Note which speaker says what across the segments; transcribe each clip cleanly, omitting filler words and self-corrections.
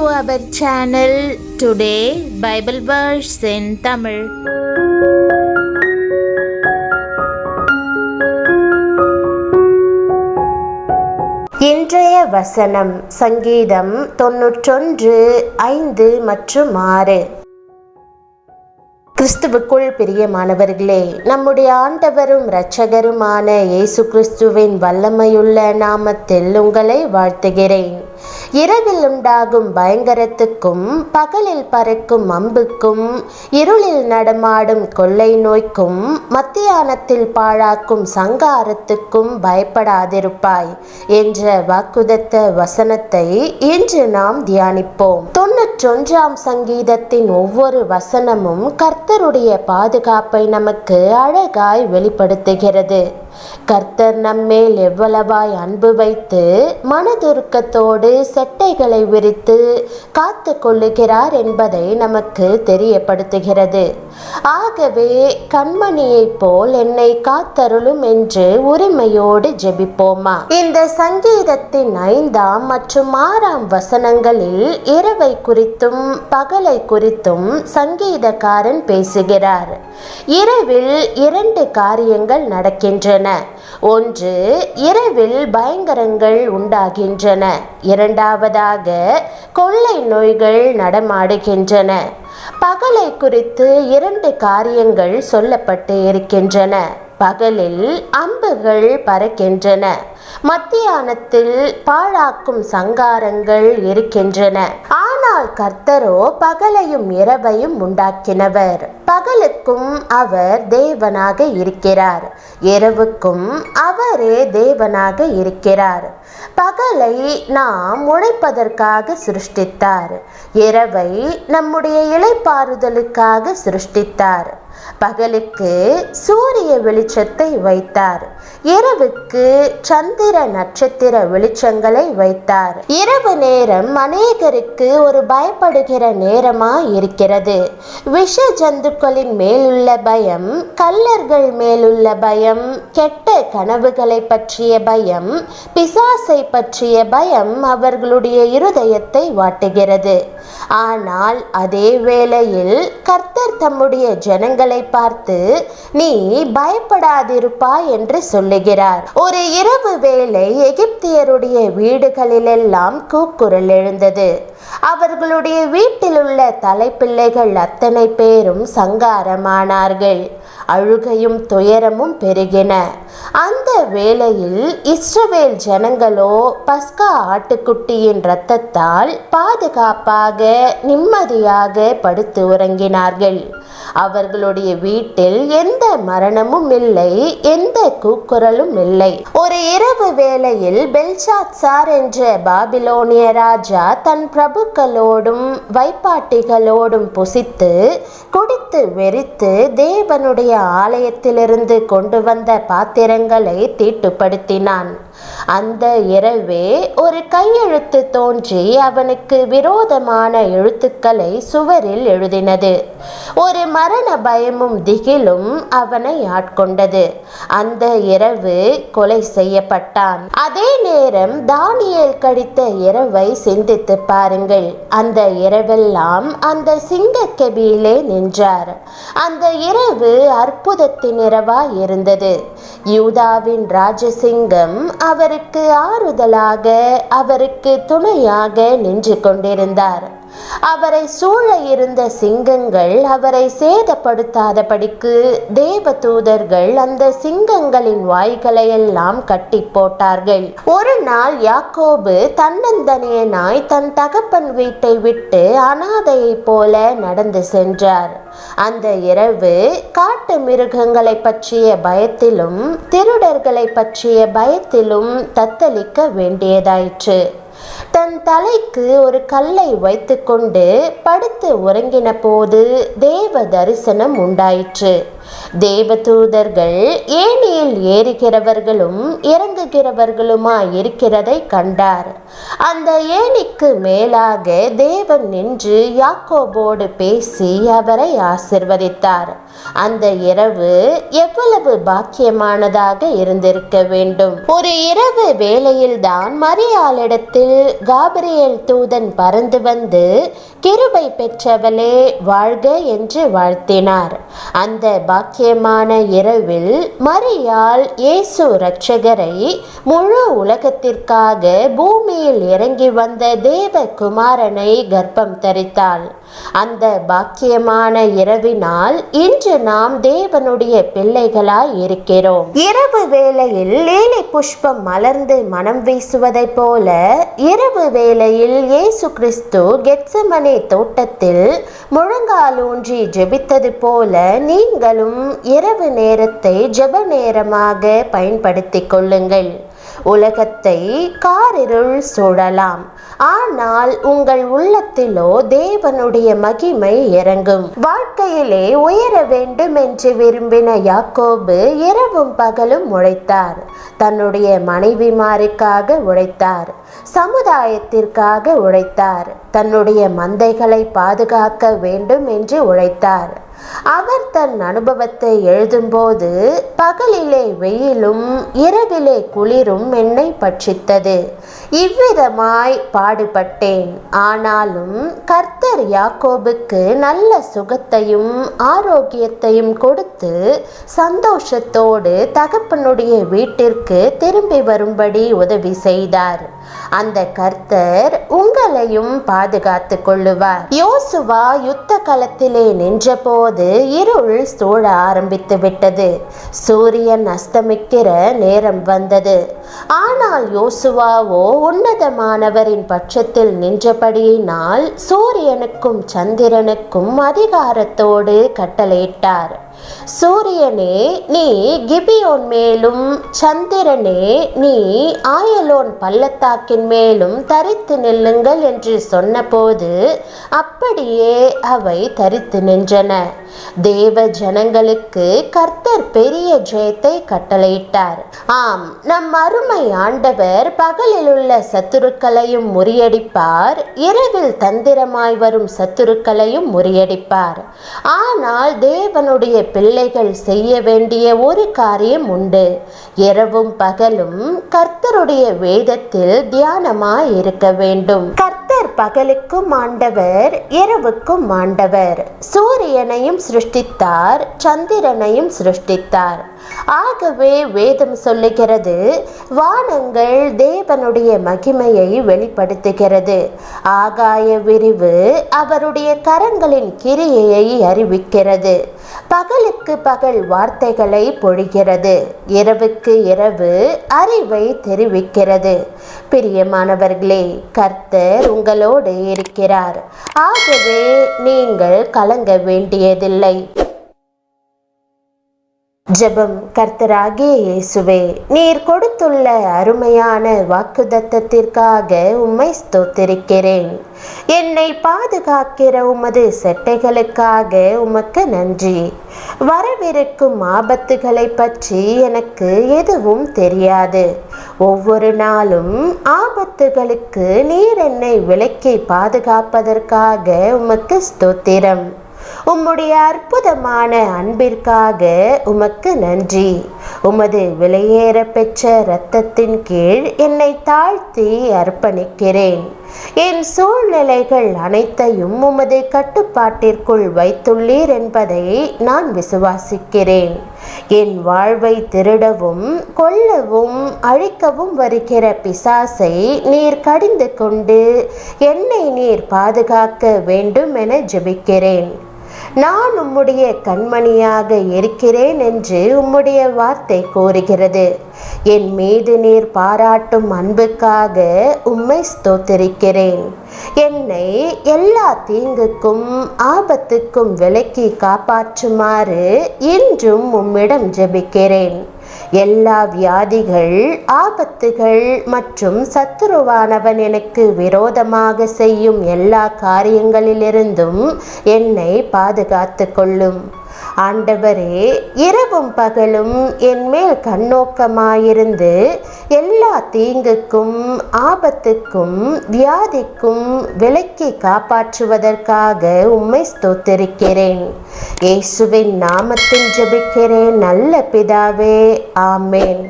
Speaker 1: our channel. Today Bible verse in Tamil.
Speaker 2: இன்றைய வசனம் சங்கீதம் 91:5 மற்றும் 6. கிறிஸ்துவுக்குள் பிரியமானவர்களே, நம்முடைய ஆண்டவரும் இரட்சகருமான இயேசு கிறிஸ்துவின் வல்லமையுள்ள நாமத்தில் உங்களை வாழ்த்துகிறேன். இரவில் உண்டாகும் பயங்கரத்துக்கும் பகலில் பறக்கும் அம்புக்கும் இருளில் நடமாடும் கொள்ளை நோய்க்கும் மத்தியானத்தில் பாழாக்கும் சங்காரத்துக்கும் பயப்படாதிருப்பாய் என்ற வாக்குதத்த வசனத்தை இன்று நாம் தியானிப்போம். 91ஆம் சங்கீதத்தின் ஒவ்வொரு வசனமும் கர்த்தருடைய பாதுகாப்பை நமக்கு அழகாய் வெளிப்படுத்துகிறது. கர்த்தர் நம்மேல் எவ்வளவாய் அன்பு வைத்து மனதுருக்கத்தோடு செட்டைகளை விரித்து காத்து கொள்ளுகிறார் என்பதை நமக்கு தெரியப்படுத்துகிறது. ஆகவே கண்மணியைப் போல் என்னை காத்தருளும் என்று உரிமையோடு ஜெபிப்போமா? இந்த சங்கீதத்தின் 5ஆம் மற்றும் 6ஆம் வசனங்களில் இரவை குறித்தும் பகலை குறித்தும் சங்கீதக்காரன் பேசுகிறார். இரவில் 2 காரியங்கள் நடக்கின்றன. ஒன்று, இரவில் பயங்கரங்கள் உண்டாகின்றன. இரண்டாவதாக கொள்ளை நோய்கள் நடமாடுகின்றன. பகலை குறித்து 2 காரியங்கள் சொல்லப்பட்டு இருக்கின்றன. பகலில் அம்புகள் பறக்கின்றன, மத்தியானத்தில் பாழாக்கும் சங்காரங்கள் இருக்கின்றன. ஆனால் கர்த்தரோ பகலையும் இரவையும் உண்டாக்கினவர். பகலுக்கும் அவர் தேவனாக இருக்கிறார், இரவுக்கும் அவரே தேவனாக இருக்கிறார். பகலை நாம் உழைப்பதற்காக சிருஷ்டித்தார், இரவை நம்முடைய இளைப்பாறுதலுக்காக சிருஷ்டித்தார். பகலுக்கு சூரிய வெளிச்சத்தை வைத்தார், இரவுக்கு சந்திர நட்சத்திர வெளிச்சங்களை வைத்தார். இரவு நேரம் அநேகருக்கு ஒரு பயப்படுகிற நேரமா இருக்கிறது. விஷ ஜந்துக்களின் மேலுள்ள பயம், கள்ளர்கள் மேலுள்ள பயம், கெட்ட கனவுகளை பற்றிய பயம், பிசாசை பற்றிய பயம் அவர்களுடைய இருதயத்தை வாட்டுகிறது. ஆனால் அதே வேளையில் கர்த்தர் தம்முடைய ஜனங்களை பார்த்து நீ பயப்படாதிருப்பாய் என்று சொல்லுகிறார். ஒரு இரவு வேளை எகிப்தியருடைய வீடுகளிலெல்லாம் கூக்குரல் எழுந்தது. அவர்களுடைய வீட்டில் உள்ள தலைப்பிள்ளைகள் அத்தனை பேரும் சங்காரமானார்கள். அழுகையும் துயரமும் பெருகின. அந்த வேளையில் இஸ்ரவேல் ஜனங்களோ பஸ்கா ஆட்டுக்குட்டியின் இரத்தத்தால் பாதுகாப்பாக நிம்மதியாக படுத்து உறங்கினார்கள். அவர்களுடைய வீட்டில் எந்த மரணமும் இல்லை, எந்த கூக்குரலும் இல்லை. ஒரு இரவு வேளையில் பெல்ஷாத்சார் என்ற பாபிலோனிய ராஜா தன் பிரபுக்களோடும் வைப்பாட்டிகளோடும் புசித்து குடித்து வெறித்து தேவனுடைய ஆலயத்திலிருந்து கொண்டு வந்த பாத்திரங்களை தீட்டுப்படுத்தினான். அந்த இரவே ஒரு கையெழுத்து தோன்றி அவனுக்கு விரோதமான எழுத்துக்களை சுவரில் எழுதினது. ஒரு மரண பயமும் திகிலும் அவனை ஆட்கொண்டது. அந்த இரவு கொலை செய்யப்பட்டான். அதே நேரம் தானியேல் கழித்த இரவை சிந்தித்து பாருங்கள். அந்த இரவெல்லாம் அந்த சிங்கக்கெபியிலே நின்றார். அந்த இரவு அற்புதத்தின் இரவாய் இருந்தது. யூதாவின் ராஜசிங்கம் அவருக்கு ஆறுதலாக, அவருக்கு துணையாக நின்று கொண்டிருந்தார். அவரை சூழ இருந்த சிங்கங்கள் அவரை சேதப்படுத்தாதபடிக்கு தேவதூதர்கள் அந்த சிங்கங்களின் வாய்களை எல்லாம் கட்டி போட்டார்கள். ஒரு நாள் யாக்கோபு தன்னந்தனியனாய் தன் தகப்பன் வீட்டை விட்டு அனாதையை போல நடந்து சென்றார். அந்த இரவு காட்டு மிருகங்களை பற்றிய பயத்திலும் திருடர்களை பற்றிய பயத்திலும் தத்தளிக்க வேண்டியதாயிற்று. தன் தலைக்கு ஒரு கல்லை வைத்துக்கொண்டு படுத்து உறங்கின போது தேவ தரிசனம் உண்டாயிற்று. தேவதூதர்கள் ஏணியில் ஏறுகிறவர்களும் இறங்குகிறவர்களுமாய் இருக்கிறதை கண்டார். அந்த ஏணிக்கு மேலாக தேவன் நின்று யாக்கோபோடு பேசி அவரை ஆசிர்வதித்தார். அந்த இரவு எவ்வளவு பாக்கியமானதாக இருந்திருக்க வேண்டும். ஒரு இரவு வேளையில்தான் மரியாளிடத்தில் காபிரியேல் தூதன் பறந்து வந்து கிருபை பெற்றவளே வாழ்க என்று வாழ்த்தினார். அந்த பாக்கியமான இரவில் மரியாள் இயேசு இரட்சகரை முழு உலகத்திற்காக பூமியில் இறங்கி வந்த தேவகுமாரனை கர்ப்பம் தரித்தாள். அந்த பாக்கியமான இரவினால் இன்று நாம் தேவனுடைய பிள்ளைகளாய் இருக்கிறோம். இரவு வேளையில் லீலி புஷ்பம் மலர்ந்து மனம் வீசுவதைப் போல இரவு வேளையில் இயேசு கிறிஸ்து கெத்செமனே தோட்டத்தில் முழங்காலூன்றி ஜெபித்தது போல நீங்களும் இரவு நேரத்தை ஜெப நேரமாக பயன்படுத்திக் கொள்ளுங்கள். உலகத்தை காரிருள் சூழலாம், ஆனால் உங்கள் உள்ளத்திலோ தேவனுடைய மகிமை இறங்கும். வாழ்க்கையிலே உயர வேண்டும் என்று விரும்பின யாக்கோபு இரவும் பகலும் உழைத்தார். தன்னுடைய மனைவிமாருக்காக உழைத்தார், சமுதாயத்திற்காக உழைத்தார், தன்னுடைய மந்தைகளை பாதுகாக்க வேண்டும் என்று உழைத்தார். அவர் தன் அனுபவத்தை எழுதும்போது பகலிலே வெயிலும் இரவிலே குளிரும் என்னை பட்சித்தது. இவ்விதமாய் பாடுபட்டேன். ஆனாலும் கர்த்தர் யாக்கோபுக்கு நல்ல சுகத்தையும் ஆரோக்கியத்தையும் கொடுத்து சந்தோஷத்தோடு தகப்பனுடைய வீட்டிற்கு திரும்பி வரும்படி உதவி செய்தார். அந்த கர்த்தர் உங்களையும் பாதுகாத்து கொள்ளுவார். யோசுவா யுத்த களத்திலே நின்றபோது இருள் சூழ ஆரம்பித்து விட்டது. சூரியன் அஸ்தமிக்கிற நேரம் வந்தது. ஆனால் யோசுவாவோ உன்னதமானவரின் பட்சத்தில் நின்றபடியினால் சூரியனுக்கும் சந்திரனுக்கும் அதிகாரத்தோடு கட்டளையிட்டார். சூரியனே நீ கிபியோன் மேலும், சந்திரனே நீ ஆயலோன் பள்ளத்தாக்கின் மேலும் தரித்து நில்லுங்கள் என்று சொன்னபோது அப்படியே அவை தரித்து நின்றன. தேவ ஜனங்களுக்கு கர்த்தர் பெரிய ஜெயத்தை கட்டளையிட்டார். ஆம், நம் அருமை ஆண்டவர் பகலில் உள்ள சத்துருக்களையும் முறியடிப்பார், இரவில் தந்திரமாய் வரும் சத்துருக்களையும் முறியடிப்பார். ஆனால் தேவனுடைய பிள்ளைகள் செய்ய வேண்டிய ஒரு காரியம் உண்டு. இரவும் பகலும் கர்த்தருடைய வேதத்தில் தியானமாய் இருக்க வேண்டும். கர்த்தர் பகலுக்கும் ஆண்டவர், இரவுக்கும் ஆண்டவர். சூரியனையும் சிருஷ்டித்தார், சந்திரனையும் சிருஷ்டித்தார். ஆகவே வேதம் சொல்லுகிறது, வானங்கள் தேவனுடைய மகிமையை வெளிப்படுத்துகிறது, ஆகாய விரிவு அவருடைய கரங்களின் கிரியையை அறிவிக்கிறது. பகலுக்கு பகல் வார்த்தைகளை பொழிகிறது, இரவுக்கு இரவு அறிவை தெரிவிக்கிறது. பிரியமானவர்களே, கர்த்தர் உங்களோடு இருக்கிறார். ஆகவே நீங்கள் கலங்க வேண்டியதில்லை. ஜெபம். கர்த்தராகிய இயேசுவே, நீர் கொடுத்துள்ள அருமையான வாக்குத்தத்தத்திற்காக உம்மை ஸ்தோத்திரிக்கிறேன். என்னை பாதுகாக்கிற உமது செட்டைகளுக்காக உமக்கு நன்றி. வரவிருக்கும் ஆபத்துகளை பற்றி எனக்கு எதுவும் தெரியாது. ஒவ்வொரு நாளும் ஆபத்துகளுக்கு நீர் என்னை விலக்கி பாதுகாப்பதற்காக உமக்கு ஸ்தோத்திரம். உம்முடைய அற்புதமான அன்பிற்காக உமக்கு நன்றி. உமது விலையேற பெற்ற இரத்தத்தின் கீழ் என்னை தாழ்த்தி அர்ப்பணிக்கிறேன். என் சூழ்நிலைகள் அனைத்தையும் உமது கட்டுப்பாட்டிற்குள் வைத்துள்ளீர் என்பதை நான் விசுவாசிக்கிறேன். என் வாழ்வை திருடவும் கொல்லவும் அழிக்கவும் வருகிற பிசாசை நீர் கடிந்து கொண்டு என்னை நீர் பாதுகாக்க வேண்டும் என ஜெபிக்கிறேன். நான் உம்முடைய கண்மணியாக இருக்கிறேன் என்று உம்முடைய வார்த்தை கூறுகிறது. என் மீது நீர் பாராட்டும் அன்புக்காக உம்மை ஸ்தோத்திரிக்கிறேன். என்னை எல்லா தீங்குக்கும் ஆபத்துக்கும் விலக்கி காப்பாற்றுமாறு இன்றும் உம்மிடம் ஜெபிக்கிறேன். எல்லா வியாதிகள், ஆபத்துகள் மற்றும் சத்துருவானவன் எனக்கு விரோதமாக செய்யும் எல்லா காரியங்களிலிருந்தும் என்னை பாதுகாத்து கொள்ளும். ஆண்டவரே, இரவும் பகலும் என் மேல் கண்ணோக்கமாயிருந்து எல்லா தீங்குக்கும் ஆபத்துக்கும் வியாதிக்கும் விலக்கி காப்பாற்றுவதற்காக உம்மை ஸ்தோத்திரிக்கிறேன். இயேசுவின் நாமத்தில் ஜெபிக்கிறேன் நல்ல பிதாவே, ஆமேன்.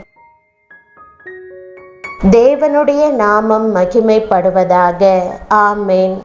Speaker 2: தேவனுடைய நாமம் மகிமைப்படுவதாக. ஆமேன்.